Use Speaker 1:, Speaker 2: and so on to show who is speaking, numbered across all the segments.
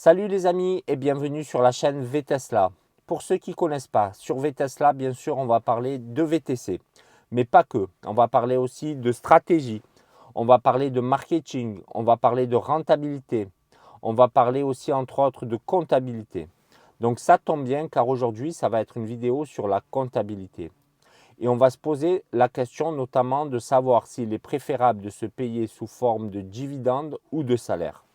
Speaker 1: Salut les amis et bienvenue sur la chaîne VTesla. Pour ceux qui ne connaissent pas, sur VTesla, bien sûr, on va parler de VTC, mais pas que. On va parler aussi de stratégie, on va parler de marketing, on va parler de rentabilité, on va parler aussi entre autres de comptabilité. Donc ça tombe bien car aujourd'hui, ça va être une vidéo sur la comptabilité. Et on va se poser la question notamment de savoir s'il est préférable de se payer sous forme de dividende ou de salaire.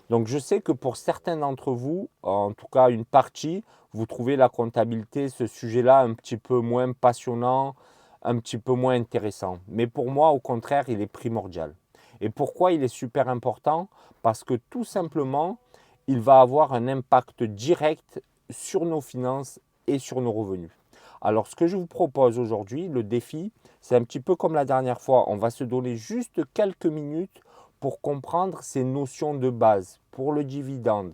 Speaker 1: Donc je sais que pour certains d'entre vous, en tout cas une partie, vous trouvez la comptabilité, ce sujet-là, un petit peu moins passionnant, un petit peu moins intéressant. Mais pour moi, au contraire, il est primordial. Et pourquoi il est super important? Parce que tout simplement, il va avoir un impact direct sur nos finances et sur nos revenus. Alors ce que je vous propose aujourd'hui, le défi, c'est un petit peu comme la dernière fois. On va se donner juste quelques minutes pour comprendre ces notions de base, pour le dividende,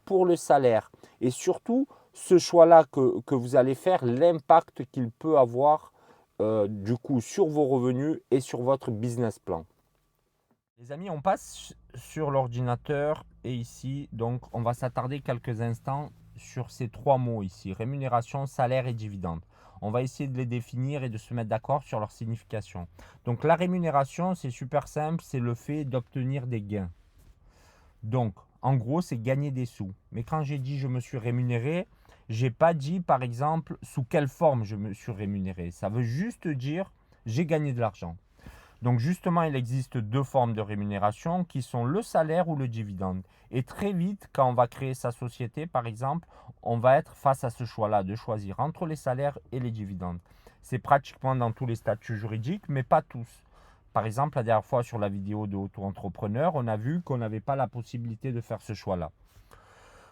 Speaker 1: pour le salaire et surtout ce choix-là que vous allez faire, l'impact qu'il peut avoir du coup sur vos revenus et sur votre business plan. Les amis, on passe sur l'ordinateur et ici, donc on va s'attarder quelques instants sur ces trois mots ici, rémunération, salaire et dividende. On va essayer de les définir et de se mettre d'accord sur leur signification. Donc la rémunération, c'est super simple, c'est le fait d'obtenir des gains. Donc en gros, c'est gagner des sous. Mais quand j'ai dit je me suis rémunéré, j'ai pas dit par exemple sous quelle forme je me suis rémunéré. Ça veut juste dire j'ai gagné de l'argent. Donc justement, il existe deux formes de rémunération qui sont le salaire ou le dividende. Et très vite, quand on va créer sa société, par exemple, on va être face à ce choix-là, de choisir entre les salaires et les dividendes. C'est pratiquement dans tous les statuts juridiques, mais pas tous. Par exemple, la dernière fois sur la vidéo de auto-entrepreneur, on a vu qu'on n'avait pas la possibilité de faire ce choix-là.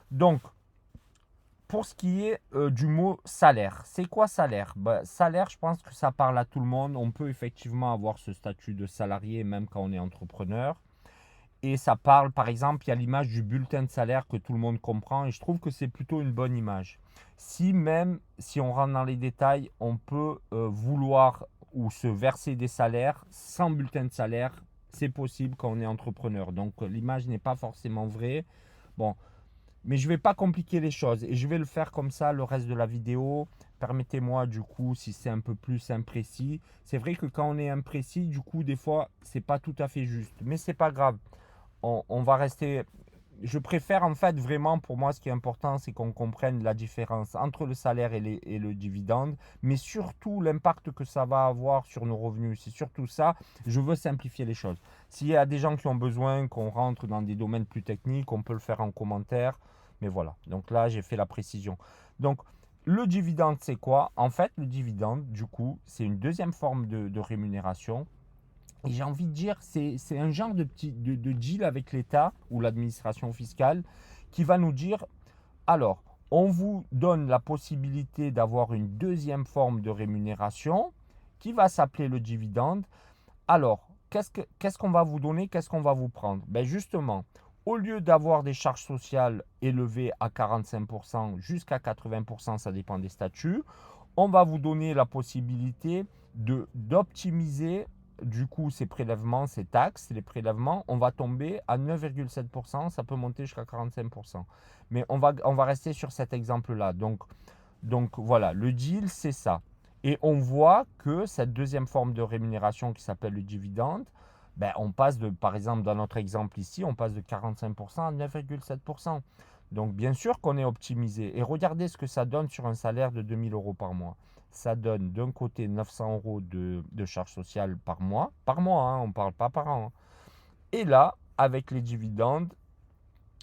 Speaker 1: Donc, pour ce qui est du mot salaire, c'est quoi salaire? Salaire, je pense que ça parle à tout le monde. On peut effectivement avoir ce statut de salarié même quand on est entrepreneur. Et ça parle, par exemple, il y a l'image du bulletin de salaire que tout le monde comprend et je trouve que c'est plutôt une bonne image. Même si on rentre dans les détails, on peut vouloir ou se verser des salaires sans bulletin de salaire, c'est possible quand on est entrepreneur. Donc l'image n'est pas forcément vraie. Bon, mais je ne vais pas compliquer les choses et je vais le faire comme ça le reste de la vidéo. Permettez-moi du coup, si c'est un peu plus imprécis. C'est vrai que quand on est imprécis, du coup, des fois, c'est pas tout à fait juste. Mais c'est pas grave. On va rester. Je préfère en fait vraiment, pour moi, ce qui est important, c'est qu'on comprenne la différence entre le salaire et le dividende, mais surtout l'impact que ça va avoir sur nos revenus. C'est surtout ça. Je veux simplifier les choses. S'il y a des gens qui ont besoin qu'on rentre dans des domaines plus techniques, on peut le faire en commentaire. Mais voilà, donc là, j'ai fait la précision. Donc, le dividende, c'est quoi? En fait, le dividende, du coup, c'est une deuxième forme de rémunération. Et j'ai envie de dire, c'est un genre de deal avec l'État ou l'administration fiscale qui va nous dire, alors, on vous donne la possibilité d'avoir une deuxième forme de rémunération qui va s'appeler le dividende. Alors, qu'est-ce qu'on va vous donner? Qu'est-ce qu'on va vous prendre? Ben justement, au lieu d'avoir des charges sociales élevées à 45% jusqu'à 80%, ça dépend des statuts, on va vous donner la possibilité d'optimiser du coup ces prélèvements, ces taxes, les prélèvements. On va tomber à 9,7%, ça peut monter jusqu'à 45%. Mais on va rester sur cet exemple-là. Donc voilà, le deal, c'est ça. Et on voit que cette deuxième forme de rémunération qui s'appelle le dividende, ben, on passe de, par exemple, dans notre exemple ici, on passe de 45% à 9,7%. Donc bien sûr qu'on est optimisé. Et regardez ce que ça donne sur un salaire de 2 000 euros par mois. Ça donne d'un côté 900 euros de charges sociales par mois hein, on ne parle pas par an. Hein. Et là, avec les dividendes,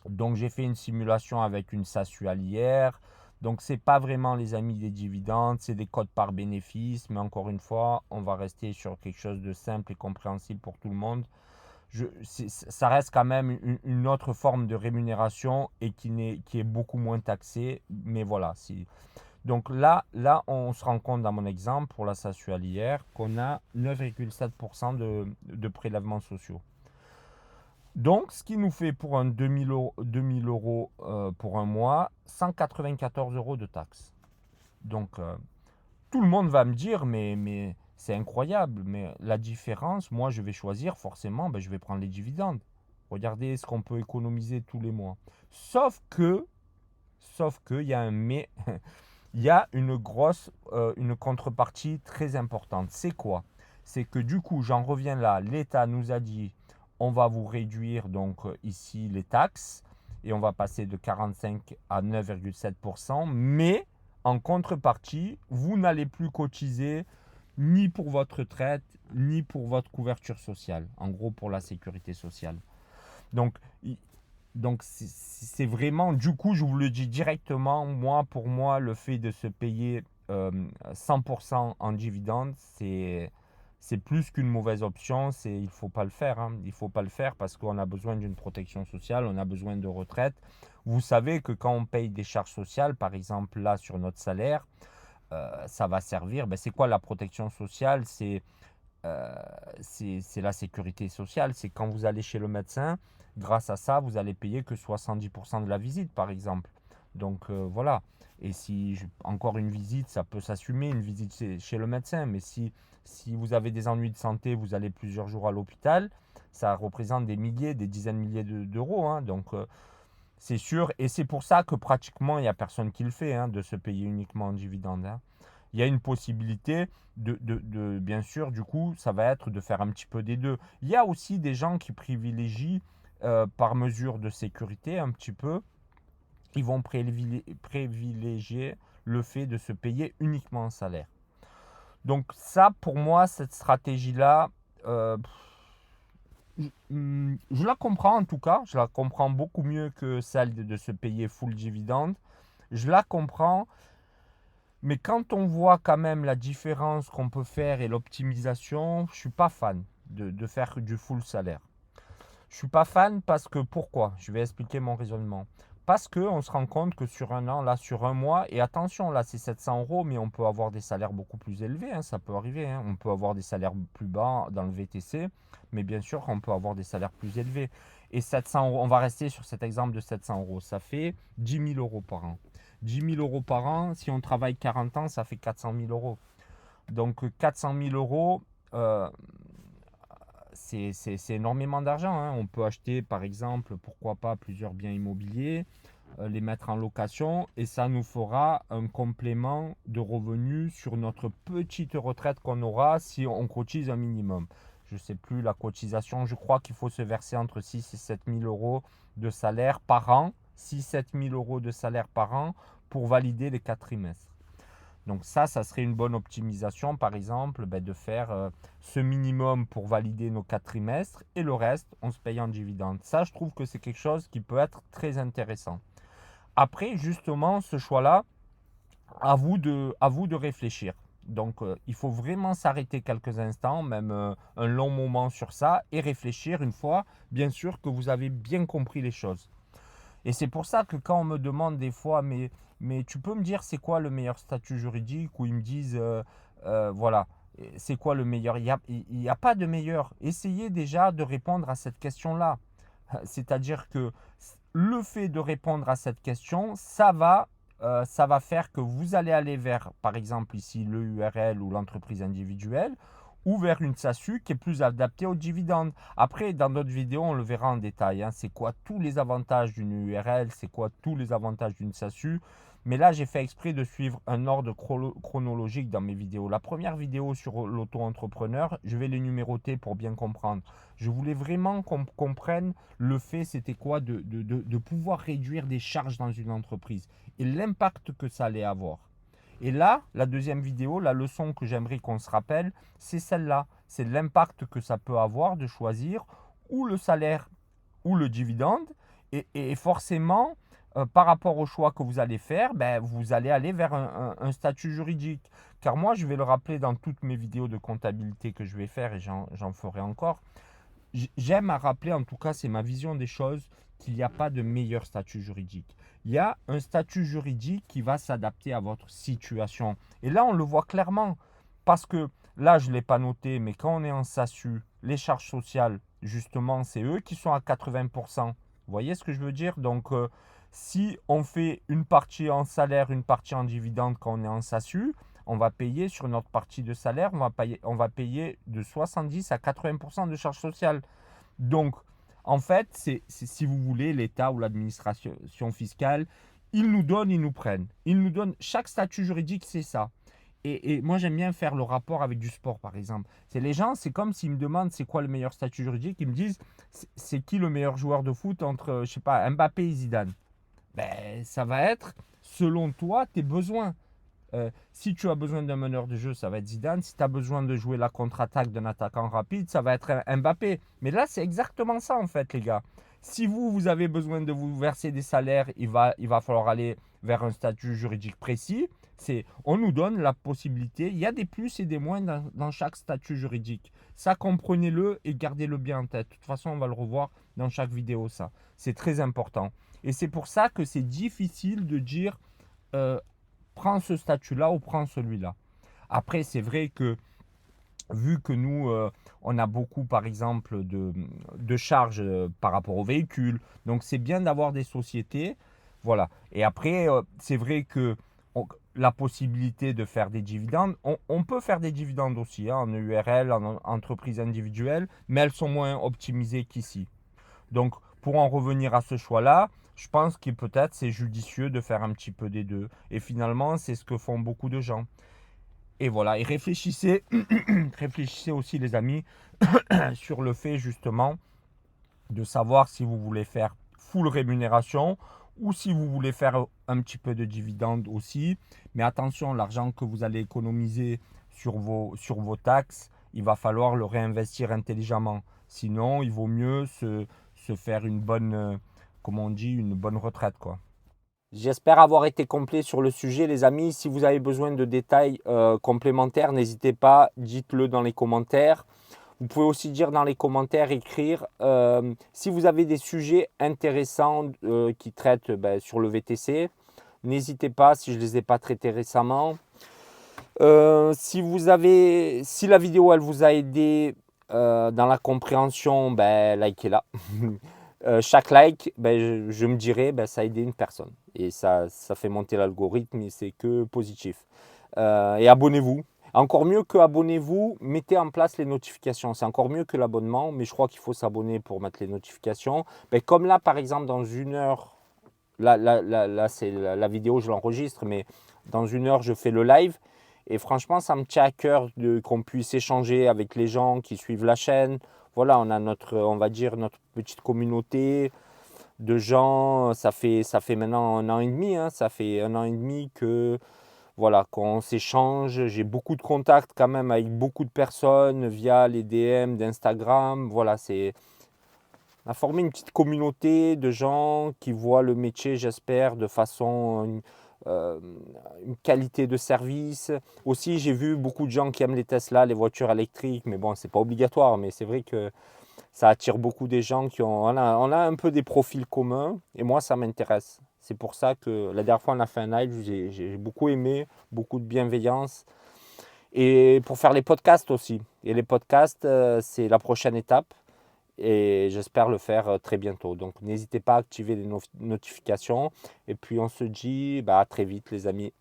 Speaker 1: donc j'ai fait une simulation avec une SASU-alière. Donc ce n'est pas vraiment les amis des dividendes, c'est des codes par bénéfice. Mais encore une fois, on va rester sur quelque chose de simple et compréhensible pour tout le monde. Ça reste quand même une autre forme de rémunération et qui est beaucoup moins taxée. Mais voilà. Donc là, on se rend compte dans mon exemple pour la SASU-alière qu'on a 9,7% de prélèvements sociaux. Donc, ce qui nous fait pour un 2000 euros pour un mois, 194 euros de taxes. Donc, tout le monde va me dire, mais c'est incroyable. Mais la différence, moi, je vais choisir forcément, ben, je vais prendre les dividendes. Regardez ce qu'on peut économiser tous les mois. Sauf que, il y a un mais, il y a une contrepartie très importante. C'est quoi? C'est que du coup, j'en reviens là, l'État nous a dit, on va vous réduire donc ici les taxes et on va passer de 45 à 9,7%, mais en contrepartie, vous n'allez plus cotiser ni pour votre retraite, ni pour votre couverture sociale, en gros pour la sécurité sociale. Donc, c'est vraiment, du coup, je vous le dis directement, pour moi, le fait de se payer 100% en dividende, c'est plus qu'une mauvaise option. Il ne faut pas le faire. Hein. Il ne faut pas le faire parce qu'on a besoin d'une protection sociale, on a besoin de retraite. Vous savez que quand on paye des charges sociales, par exemple là sur notre salaire, ça va servir. Ben, c'est quoi la protection sociale? C'est la sécurité sociale. C'est quand vous allez chez le médecin, grâce à ça, vous allez payer que 70% de la visite, par exemple. Donc voilà. Et si encore une visite, ça peut s'assumer, une visite chez le médecin. Mais si vous avez des ennuis de santé, vous allez plusieurs jours à l'hôpital, ça représente des milliers, des dizaines de milliers d'euros. Hein. Donc c'est sûr. Et c'est pour ça que pratiquement, il n'y a personne qui le fait, hein, de se payer uniquement en dividende. Hein. Il y a une possibilité bien sûr, du coup, ça va être de faire un petit peu des deux. Il y a aussi des gens qui privilégient, par mesure de sécurité, un petit peu, ils vont privilégier le fait de se payer uniquement en salaire. Donc ça, pour moi, cette stratégie-là, je la comprends en tout cas, je la comprends beaucoup mieux que celle de se payer full dividende. Je la comprends. Mais quand on voit quand même la différence qu'on peut faire et l'optimisation, je ne suis pas fan de faire du full salaire. Je ne suis pas fan parce que pourquoi? Je vais expliquer mon raisonnement. Parce qu'on se rend compte que sur un an, là, sur un mois, et attention, là, c'est 700 euros, mais on peut avoir des salaires beaucoup plus élevés, hein, ça peut arriver. Hein. On peut avoir des salaires plus bas dans le VTC, mais bien sûr, on peut avoir des salaires plus élevés. Et 700 euros, on va rester sur cet exemple de 700 euros, ça fait 10 000 euros par an. 10 000 euros par an, si on travaille 40 ans, ça fait 400 000 euros. Donc 400 000 euros, c'est énormément d'argent. Hein. On peut acheter, par exemple, pourquoi pas, plusieurs biens immobiliers, les mettre en location, et ça nous fera un complément de revenus sur notre petite retraite qu'on aura si on cotise un minimum. Je ne sais plus la cotisation, je crois qu'il faut se verser entre 6 et 7 000 euros de salaire par an, 6-7 000 euros de salaire par an pour valider les 4 trimestres. Donc ça serait une bonne optimisation, par exemple, de faire ce minimum pour valider nos 4 trimestres et le reste, on se paye en dividende. Ça, je trouve que c'est quelque chose qui peut être très intéressant. Après, justement, ce choix-là, à vous de réfléchir. Donc, il faut vraiment s'arrêter quelques instants, même un long moment sur ça, et réfléchir une fois, bien sûr, que vous avez bien compris les choses. Et c'est pour ça que quand on me demande des fois, mais tu peux me dire c'est quoi le meilleur statut juridique, ou ils me disent, voilà, c'est quoi le meilleur? Il n'y a pas de meilleur. Essayez déjà de répondre à cette question-là. C'est-à-dire que le fait de répondre à cette question, ça va faire que vous allez aller vers, par exemple ici, le URL ou l'entreprise individuelle, ou vers une SASU qui est plus adaptée aux dividendes. Après, dans d'autres vidéos, on le verra en détail. Hein. C'est quoi tous les avantages d'une URL, c'est quoi tous les avantages d'une SASU. Mais là, j'ai fait exprès de suivre un ordre chronologique dans mes vidéos. La première vidéo sur l'auto-entrepreneur, je vais les numéroter pour bien comprendre. Je voulais vraiment qu'on comprenne le fait, c'était quoi de pouvoir réduire des charges dans une entreprise et l'impact que ça allait avoir. Et là, la deuxième vidéo, la leçon que j'aimerais qu'on se rappelle, c'est celle-là. C'est l'impact que ça peut avoir de choisir ou le salaire ou le dividende. Et forcément, par rapport au choix que vous allez faire, vous allez aller vers un statut juridique. Car moi, je vais le rappeler dans toutes mes vidéos de comptabilité que je vais faire, et j'en ferai encore. J'aime à rappeler, en tout cas, c'est ma vision des choses, qu'il n'y a pas de meilleur statut juridique. Il y a un statut juridique qui va s'adapter à votre situation. Et là, on le voit clairement. Parce que là, je ne l'ai pas noté, mais quand on est en SASU, les charges sociales, justement, c'est eux qui sont à 80%. Vous voyez ce que je veux dire? Donc, si on fait une partie en salaire, une partie en dividende quand on est en SASU, on va payer sur notre partie de salaire, on va payer de 70 à 80% de charges sociales. Donc, En fait, si vous voulez, l'État ou l'administration fiscale, ils nous donnent, ils nous prennent. Ils nous donnent, chaque statut juridique, c'est ça. Et moi, j'aime bien faire le rapport avec du sport, par exemple. C'est les gens, c'est comme s'ils me demandent c'est quoi le meilleur statut juridique, ils me disent c'est qui le meilleur joueur de foot entre, je sais pas, Mbappé et Zidane. Ben, ça va être, selon toi, tes besoins. Si tu as besoin d'un meneur de jeu, ça va être Zidane. Si tu as besoin de jouer la contre-attaque d'un attaquant rapide, ça va être un Mbappé. Mais là, c'est exactement ça, en fait, les gars. Si vous avez besoin de vous verser des salaires, il va falloir aller vers un statut juridique précis. On nous donne la possibilité. Il y a des plus et des moins dans chaque statut juridique. Ça, comprenez-le et gardez-le bien en tête. De toute façon, on va le revoir dans chaque vidéo, ça. C'est très important. Et c'est pour ça que c'est difficile de dire euh, prends ce statut-là ou prends celui-là. Après, c'est vrai que vu que nous, on a beaucoup, par exemple, de charges par rapport aux véhicules, donc c'est bien d'avoir des sociétés. Voilà. Et après, c'est vrai que la possibilité de faire des dividendes, on peut faire des dividendes aussi hein, en URL, en entreprise individuelle, mais elles sont moins optimisées qu'ici. Donc, pour en revenir à ce choix-là, je pense que peut-être c'est judicieux de faire un petit peu des deux. Et finalement, c'est ce que font beaucoup de gens. Et voilà, et réfléchissez, réfléchissez aussi les amis, sur le fait justement de savoir si vous voulez faire full rémunération ou si vous voulez faire un petit peu de dividende aussi. Mais attention, l'argent que vous allez économiser sur vos taxes, il va falloir le réinvestir intelligemment. Sinon, il vaut mieux se faire une bonne, comment on dit, une bonne retraite, quoi. J'espère avoir été complet sur le sujet, les amis. Si vous avez besoin de détails complémentaires, n'hésitez pas, dites-le dans les commentaires. Vous pouvez aussi dire dans les commentaires, écrire si vous avez des sujets intéressants qui traitent sur le VTC. N'hésitez pas si je ne les ai pas traités récemment. Si la vidéo elle vous a aidé dans la compréhension, likez-la. Chaque like, je me dirais, ça a aidé une personne. Et ça fait monter l'algorithme et c'est que positif. Et abonnez-vous. Encore mieux que abonnez-vous, mettez en place les notifications. C'est encore mieux que l'abonnement, mais je crois qu'il faut s'abonner pour mettre les notifications. Comme là, par exemple, dans 1 heure, là c'est la vidéo, je l'enregistre, mais dans 1 heure, je fais le live. Et franchement, ça me tient à cœur qu'on puisse échanger avec les gens qui suivent la chaîne. Voilà, on a on va dire, notre petite communauté de gens. Ça fait maintenant 1 an et demi. Ça fait 1 an et demi voilà, qu'on s'échange. J'ai beaucoup de contacts quand même avec beaucoup de personnes via les DM d'Instagram. Voilà, on a formé une petite communauté de gens qui voient le métier, j'espère, de façon une qualité de service. Aussi, j'ai vu beaucoup de gens qui aiment les Tesla, les voitures électriques, mais bon, c'est pas obligatoire, mais c'est vrai que ça attire beaucoup des gens on a un peu des profils communs, et moi, ça m'intéresse. C'est pour ça que la dernière fois, on a fait un live, j'ai beaucoup aimé, beaucoup de bienveillance. Et pour faire les podcasts aussi. Et les podcasts, c'est la prochaine étape. Et j'espère le faire très bientôt. Donc n'hésitez pas à activer les notifications. Et puis on se dit à très vite les amis.